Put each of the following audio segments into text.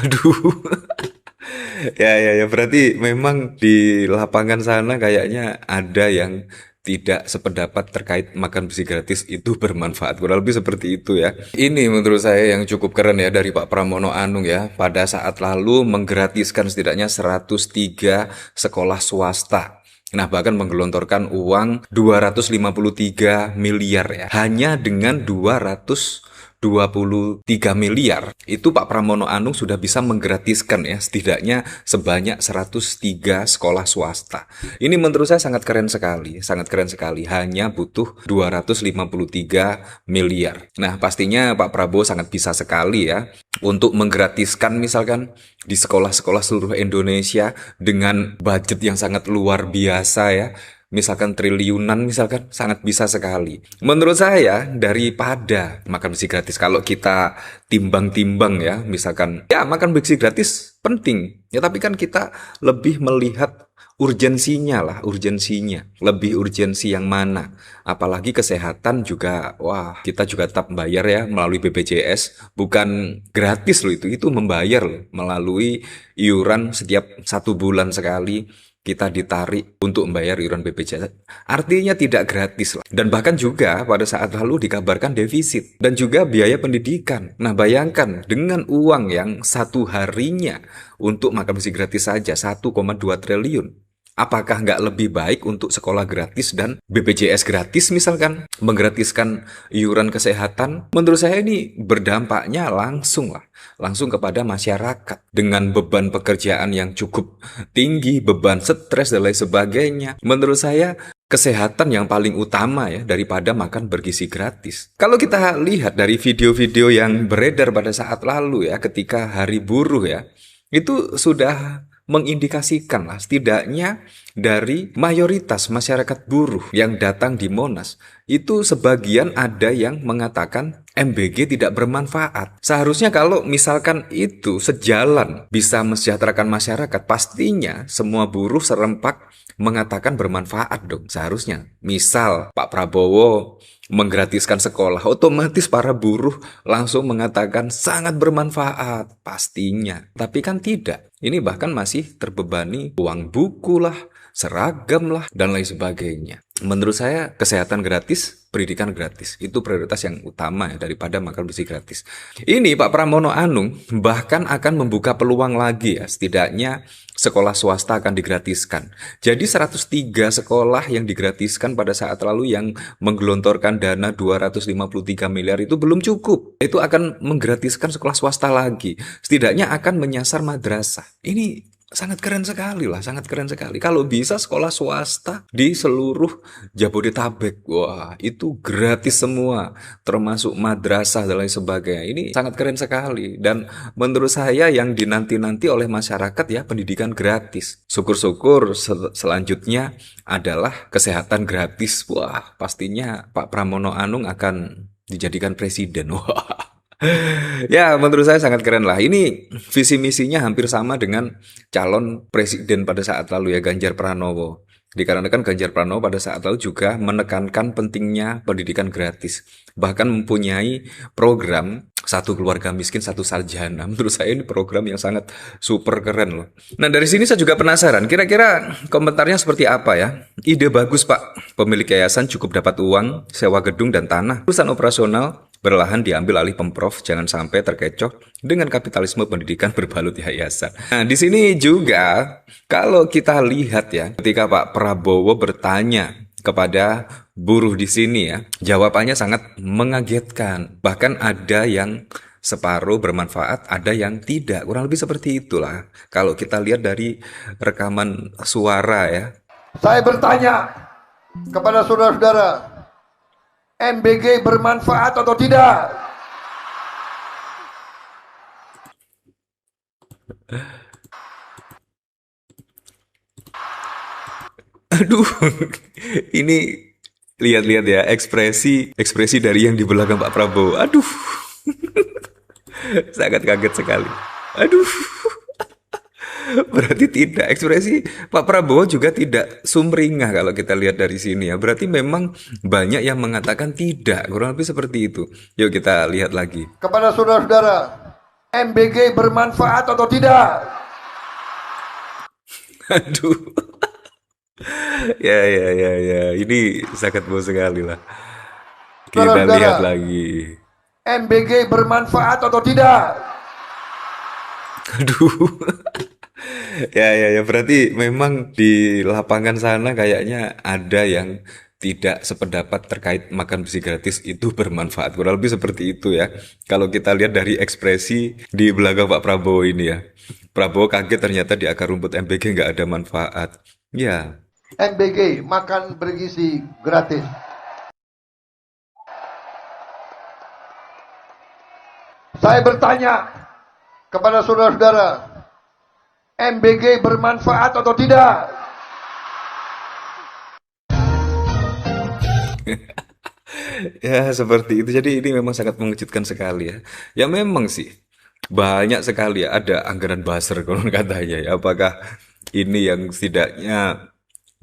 Aduh. Ya, berarti memang di lapangan sana kayaknya ada yang tidak sependapat terkait makan besi gratis itu bermanfaat. Kurang lebih seperti itu ya. Ini menurut saya yang cukup keren ya dari Pak Pramono Anung ya. Pada saat lalu menggratiskan setidaknya 103 sekolah swasta. Nah, bahkan menggelontorkan uang 253 miliar ya. Hanya dengan 223 miliar itu Pak Pramono Anung sudah bisa menggratiskan ya setidaknya sebanyak 103 sekolah swasta. Ini menurut saya sangat keren sekali. Hanya butuh 253 miliar. Nah, pastinya Pak Prabowo sangat bisa sekali ya untuk menggratiskan misalkan di sekolah-sekolah seluruh Indonesia dengan budget yang sangat luar biasa ya, misalkan triliunan misalkan, sangat bisa sekali. Menurut saya daripada makan besi gratis, kalau kita timbang-timbang ya, misalkan ya makan besi gratis penting ya, tapi kan kita lebih melihat urgensinya lah, urgensinya lebih urgensi yang mana, apalagi kesehatan juga. Wah, kita juga tetap membayar ya melalui BPJS, bukan gratis loh, itu membayar loh melalui iuran setiap 1 bulan sekali kita ditarik untuk membayar iuran BPJS. Artinya tidak gratis lah. Dan bahkan juga pada saat lalu dikabarkan defisit. Dan juga biaya pendidikan. Nah, bayangkan dengan uang yang satu harinya untuk makan besi gratis saja 1,2 triliun. Apakah nggak lebih baik untuk sekolah gratis dan BPJS gratis misalkan? Menggratiskan iuran kesehatan? Menurut saya ini berdampaknya langsung kepada masyarakat. Dengan beban pekerjaan yang cukup tinggi, beban stres dan lain sebagainya. Menurut saya kesehatan yang paling utama ya daripada makan bergizi gratis. Kalau kita lihat dari video-video yang beredar pada saat lalu ya ketika Hari Buruh ya, itu sudah mengindikasikan lah setidaknya dari mayoritas masyarakat buruh yang datang di Monas itu sebagian ada yang mengatakan MBG tidak bermanfaat. Seharusnya kalau misalkan itu sejalan bisa mesejahterakan masyarakat, pastinya semua buruh serempak mengatakan bermanfaat dong seharusnya. Misal Pak Prabowo menggratiskan sekolah, otomatis para buruh langsung mengatakan sangat bermanfaat, pastinya. Tapi kan tidak. Ini bahkan masih terbebani uang buku lah, seragam lah, dan lain sebagainya. Menurut saya kesehatan gratis, pendidikan gratis. Itu prioritas yang utama ya, daripada makan besi gratis. Ini Pak Pramono Anung bahkan akan membuka peluang lagi ya, setidaknya sekolah swasta akan digratiskan. Jadi 103 sekolah yang digratiskan pada saat lalu yang menggelontorkan dana 253 miliar itu belum cukup. Itu akan menggratiskan sekolah swasta lagi. Setidaknya akan menyasar madrasah. Ini sangat keren sekali lah, sangat keren sekali. Kalau bisa sekolah swasta di seluruh Jabodetabek, wah itu gratis semua, termasuk madrasah dan lain sebagainya. Ini sangat keren sekali. Dan menurut saya yang dinanti-nanti oleh masyarakat ya pendidikan gratis. Syukur-syukur selanjutnya adalah kesehatan gratis. Wah, pastinya Pak Pramono Anung akan dijadikan presiden. Wah. Ya, menurut saya sangat keren lah. Ini visi misinya hampir sama dengan calon presiden pada saat lalu ya, Ganjar Pranowo. Dikarenakan Ganjar Pranowo pada saat lalu juga menekankan pentingnya pendidikan gratis. Bahkan mempunyai program satu keluarga miskin satu sarjana. Menurut saya ini program yang sangat super keren loh. Nah, dari sini saya juga penasaran, kira-kira komentarnya seperti apa ya? Ide bagus Pak. Pemilik yayasan cukup dapat uang, sewa gedung dan tanah. Urusan operasional berlahan diambil alih Pemprov, jangan sampai terkecoh dengan kapitalisme pendidikan berbalut yayasan. Nah, di sini juga kalau kita lihat ya, ketika Pak Prabowo bertanya kepada buruh di sini ya, jawabannya sangat mengagetkan. Bahkan ada yang separuh bermanfaat, ada yang tidak. Kurang lebih seperti itulah. Kalau kita lihat dari rekaman suara ya. Saya bertanya kepada saudara-saudara, MBG bermanfaat atau tidak? Aduh, ini lihat-lihat ya ekspresi dari yang di belakang Pak Prabowo. Aduh, sangat kaget sekali. Aduh, berarti tidak, ekspresi Pak Prabowo juga tidak sumringah kalau kita lihat dari sini ya. Berarti memang banyak yang mengatakan tidak, kurang lebih seperti itu. Yuk kita lihat lagi. Kepada saudara-saudara, MBG bermanfaat atau tidak? Aduh. Ya. Ini sangat bau sekali lah. Kita lihat Saudara-saudara, lagi. MBG bermanfaat atau tidak? Aduh. Ya. Berarti memang di lapangan sana kayaknya ada yang tidak sependapat terkait makan besi gratis itu bermanfaat. Kurang lebih seperti itu ya. Kalau kita lihat dari ekspresi di belakang Pak Prabowo ini ya. Prabowo kaget ternyata di akar rumput MBG nggak ada manfaat. Ya, MBG makan bergizi gratis. Saya bertanya kepada saudara-saudara, MBG bermanfaat atau tidak? ya seperti itu. Jadi ini memang sangat mengejutkan sekali ya. Ya memang sih banyak sekali ya ada anggaran buzzer konon katanya ya. Apakah ini yang setidaknya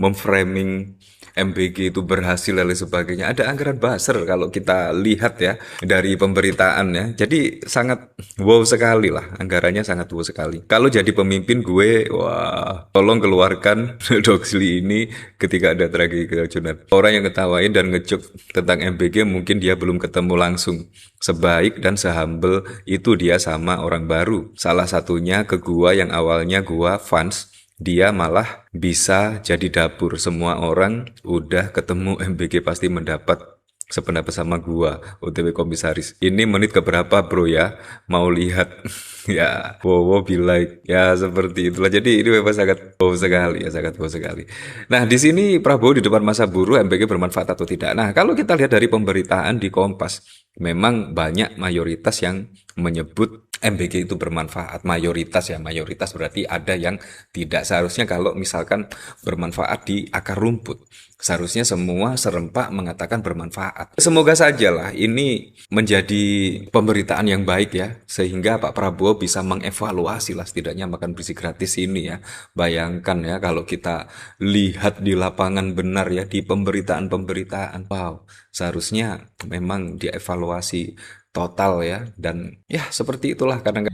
memframing MBG itu berhasil dan lain sebagainya. Ada anggaran buzzer kalau kita lihat ya dari pemberitaan ya. Jadi sangat wow sekali lah. Anggarannya sangat wow sekali. Kalau jadi pemimpin gue, wah, tolong keluarkan doxli ini ketika ada tragedi keracunan. Orang yang ketawain dan ngejok tentang MBG mungkin dia belum ketemu langsung. Sebaik dan sehumble itu dia sama orang baru. Salah satunya ke gua yang awalnya gua fans, dia malah bisa jadi dapur. Semua orang udah ketemu MBG pasti mendapat sependapat sama gua, OTW komisaris. Ini menit keberapa bro ya? Mau lihat? Ya, wow be like. Ya seperti itulah. Jadi ini memang sangat wow sekali ya, sangat wow sekali. Nah di sini Prabowo di depan masa buruh MBG bermanfaat atau tidak? Nah kalau kita lihat dari pemberitaan di Kompas, memang banyak mayoritas yang menyebut MBG itu bermanfaat. Mayoritas ya, mayoritas berarti ada yang tidak. Seharusnya kalau misalkan bermanfaat di akar rumput, seharusnya semua serempak mengatakan bermanfaat. Semoga sajalah ini menjadi pemberitaan yang baik ya, sehingga Pak Prabowo bisa mengevaluasi lah setidaknya makan berisi gratis ini ya. Bayangkan ya kalau kita lihat di lapangan benar ya, di pemberitaan-pemberitaan. Wow, seharusnya memang dievaluasi total ya, dan ya seperti itulah kadang.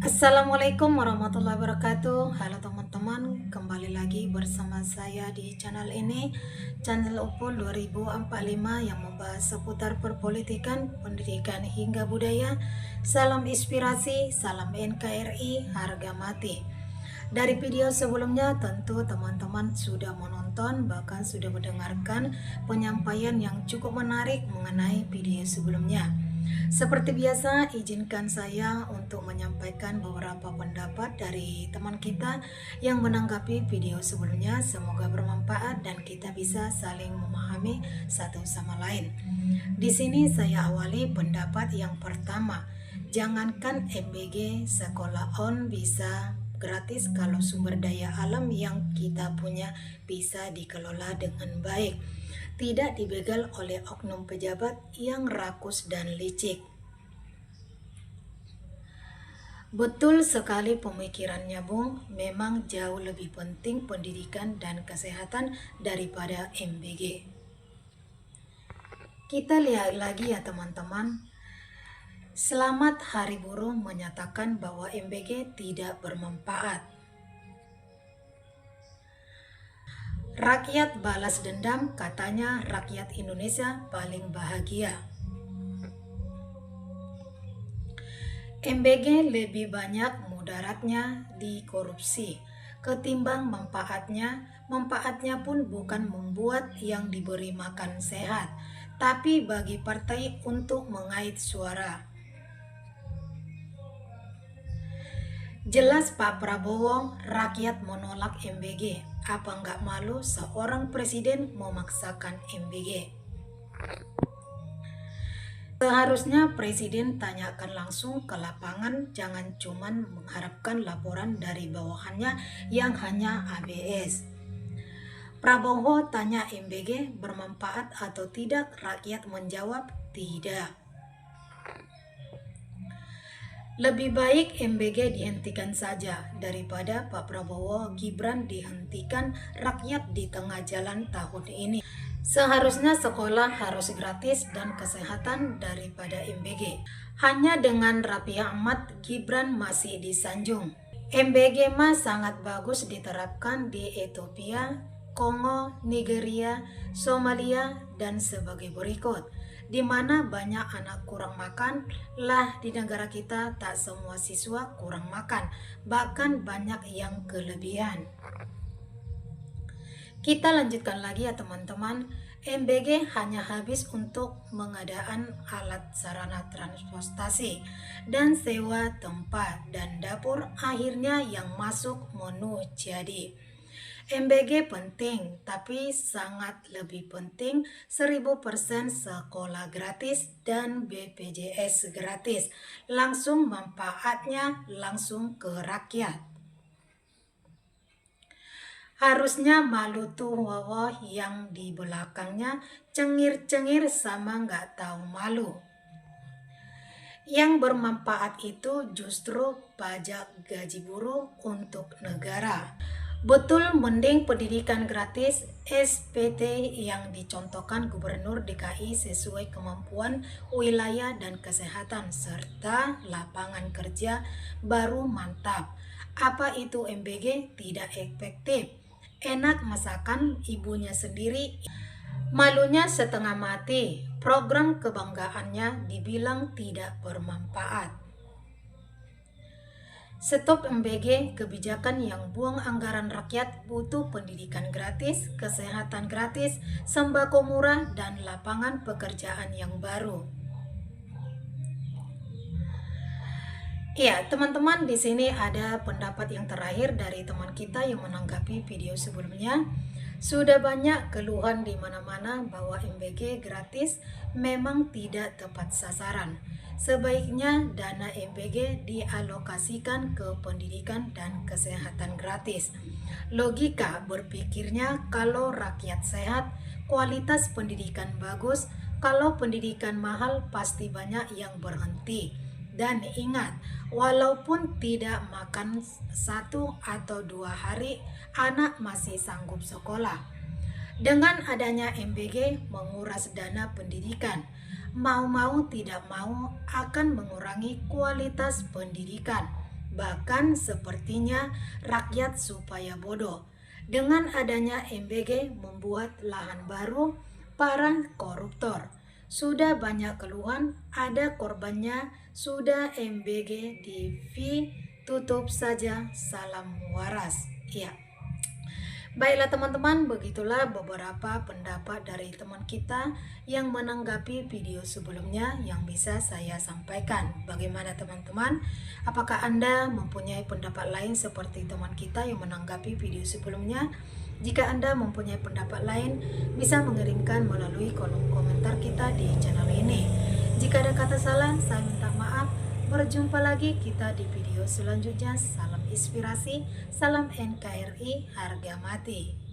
Assalamualaikum warahmatullahi wabarakatuh. Halo teman-teman, kembali lagi bersama saya di channel ini, channel Upul 2045 yang membahas seputar perpolitikan, pendidikan hingga budaya. Salam inspirasi, salam NKRI, harga mati. Dari video sebelumnya tentu teman-teman sudah menonton bahkan sudah mendengarkan penyampaian yang cukup menarik mengenai video sebelumnya. Seperti biasa, izinkan saya untuk menyampaikan beberapa pendapat dari teman kita yang menanggapi video sebelumnya. Semoga bermanfaat dan kita bisa saling memahami satu sama lain. Di sini saya awali pendapat yang pertama. Jangankan MBG, sekolah on bisa gratis kalau sumber daya alam yang kita punya bisa dikelola dengan baik, tidak dibegal oleh oknum pejabat yang rakus dan licik. Betul sekali pemikirannya Bung, memang jauh lebih penting pendidikan dan kesehatan daripada MBG. Kita lihat lagi ya teman-teman. Selamat Hari Buruh menyatakan bahwa MBG tidak bermanfaat. Rakyat balas dendam, katanya rakyat Indonesia paling bahagia. MBG lebih banyak mudaratnya di korupsi ketimbang manfaatnya. Manfaatnya pun bukan membuat yang diberi makan sehat, tapi bagi partai untuk mengait suara. Jelas Pak Prabowo, rakyat menolak MBG. Apa nggak malu seorang presiden memaksakan MBG? Seharusnya presiden tanyakan langsung ke lapangan, jangan cuman mengharapkan laporan dari bawahannya yang hanya ABS. Prabowo tanya MBG bermanfaat atau tidak, rakyat menjawab tidak. Lebih baik MBG dihentikan saja daripada Pak Prabowo Gibran dihentikan rakyat di tengah jalan tahun ini. Seharusnya sekolah harus gratis dan kesehatan daripada MBG. Hanya dengan Raffi Ahmad, Gibran masih disanjung. MBG mah sangat bagus diterapkan di Ethiopia, Kongo, Nigeria, Somalia, dan sebagai berikut. Di mana banyak anak kurang makan, lah di negara kita tak semua siswa kurang makan, bahkan banyak yang kelebihan. Kita lanjutkan lagi ya teman-teman. MBG hanya habis untuk pengadaan alat sarana transportasi dan sewa tempat dan dapur, akhirnya yang masuk menu jadi. MBG penting, tapi sangat lebih penting 1000% sekolah gratis dan BPJS gratis. Langsung manfaatnya langsung ke rakyat. Harusnya malu tuh wawoh yang di belakangnya cengir-cengir sama nggak tahu malu. Yang bermanfaat itu justru pajak gaji buruh untuk negara. Betul, mending pendidikan gratis SPT yang dicontohkan Gubernur DKI sesuai kemampuan wilayah dan kesehatan serta lapangan kerja baru mantap. Apa itu MBG? Tidak efektif. Enak masakan ibunya sendiri, malunya setengah mati. Program kebanggaannya dibilang tidak bermanfaat. Stop MBG, kebijakan yang buang anggaran rakyat. Butuh pendidikan gratis, kesehatan gratis, sembako murah, dan lapangan pekerjaan yang baru. Ya, teman-teman, di sini ada pendapat yang terakhir dari teman kita yang menanggapi video sebelumnya. Sudah banyak keluhan di mana-mana bahwa MBG gratis memang tidak tepat sasaran. Sebaiknya dana MBG dialokasikan ke pendidikan dan kesehatan gratis. Logika berpikirnya kalau rakyat sehat, kualitas pendidikan bagus, kalau pendidikan mahal pasti banyak yang berhenti. Dan ingat, walaupun tidak makan 1 atau 2 hari, anak masih sanggup sekolah. Dengan adanya MBG menguras dana pendidikan, mau-mau tidak mau akan mengurangi kualitas pendidikan. Bahkan sepertinya rakyat supaya bodoh. Dengan adanya MBG membuat lahan baru para koruptor. Sudah banyak keluhan, ada korbannya, sudah MBG tutup saja, salam waras. Ya. Baiklah teman-teman, begitulah beberapa pendapat dari teman kita yang menanggapi video sebelumnya yang bisa saya sampaikan. Bagaimana teman-teman? Apakah Anda mempunyai pendapat lain seperti teman kita yang menanggapi video sebelumnya? Jika Anda mempunyai pendapat lain, bisa mengirimkan melalui kolom komentar kita di channel ini. Jika ada kata salah, saya minta maaf. Berjumpa lagi kita di video selanjutnya. Salam inspirasi, salam NKRI, harga mati.